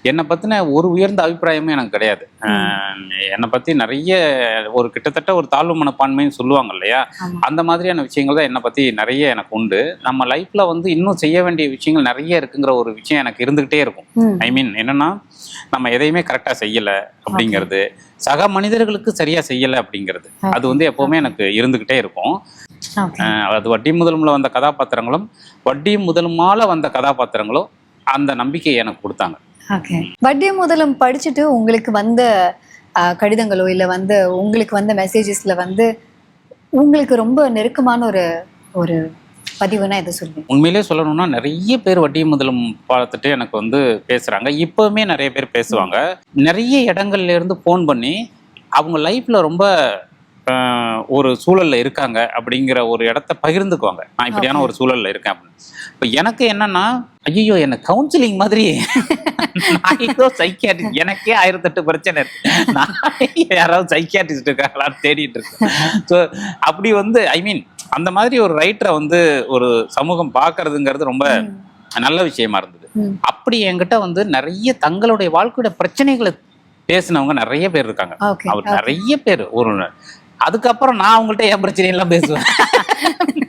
என்னை பற்றின ஒரு உயர்ந்த அபிப்பிராயமே எனக்கு கிடையாது. என்னை பற்றி நிறைய ஒரு கிட்டத்தட்ட ஒரு தாழ்வு மனப்பான்மைன்னு சொல்லுவாங்க இல்லையா, அந்த மாதிரியான விஷயங்கள் தான் என்னை பற்றி நிறைய எனக்கு உண்டு. நம்ம லைஃப்பில் வந்து இன்னும் செய்ய வேண்டிய விஷயங்கள் நிறைய இருக்குங்கிற ஒரு விஷயம் எனக்கு இருந்துக்கிட்டே இருக்கும். ஐ மீன் என்னென்னா, நம்ம எதையுமே கரெக்டாக செய்யலை அப்படிங்கிறது, சக மனிதர்களுக்கு சரியாக செய்யலை அப்படிங்கிறது, அது வந்து எப்போவுமே எனக்கு இருந்துக்கிட்டே இருக்கும். அது வட்டி முதலும்ல வந்த கதாபாத்திரங்களும் வட்டி முதலுமால வந்த கதாபாத்திரங்களும் அந்த நம்பிக்கையை எனக்கு கொடுத்தாங்க. வட்டி முதலும் படிச்சுட்டு உங்களுக்கு வந்த கடிதங்களோ இல்லை வந்து உங்களுக்கு வந்த மெசேஜஸ்ல வந்து உங்களுக்கு ரொம்ப நெருக்கமான ஒரு ஒரு பதிவுனா எதை சொல்லுங்க? உண்மையிலே சொல்லணும்னா நிறைய பேர் வட்டி முதலும் பார்த்துட்டு எனக்கு வந்து பேசுறாங்க. இப்பவுமே நிறைய பேர் பேசுவாங்க. நிறைய இடங்கள்ல இருந்து ஃபோன் பண்ணி அவங்க லைஃப்ல ரொம்ப ஒரு சூழல்ல இருக்காங்க அப்படிங்கிற ஒரு இடத்த பகிர்ந்துக்குவாங்க. நான் இப்படியான ஒரு சூழல்ல இருக்கேன் அப்படின்னு. இப்போ எனக்கு என்னன்னா, ஐயோ என்ன கவுன்சிலிங் மாதிரி சைக்கியாட்ரிஸ்ட், எனக்கே 1008 பிரச்சனை இருக்கு, நான் யாராவது சைக்கியாட்ரிஸ்ட் இருக்காங்களான்னு தேடிட்டு இருக்கேன். ஸோ அப்படி வந்து ஐ மீன் அந்த மாதிரி ஒரு ரைட்டரை வந்து ஒரு சமூகம் பார்க்கறதுங்கிறது ரொம்ப நல்ல விஷயமா இருந்தது. அப்படி என்கிட்ட வந்து நிறைய தங்களுடைய வாழ்க்கையோட பிரச்சனைகளை பேசினவங்க நிறைய பேர் இருக்காங்க. அவர் நிறைய பேர் ஒரு அதுக்கப்புறம் நான் அவங்கள்ட்ட என் பிரச்சனையெல்லாம் பேசுவேன்.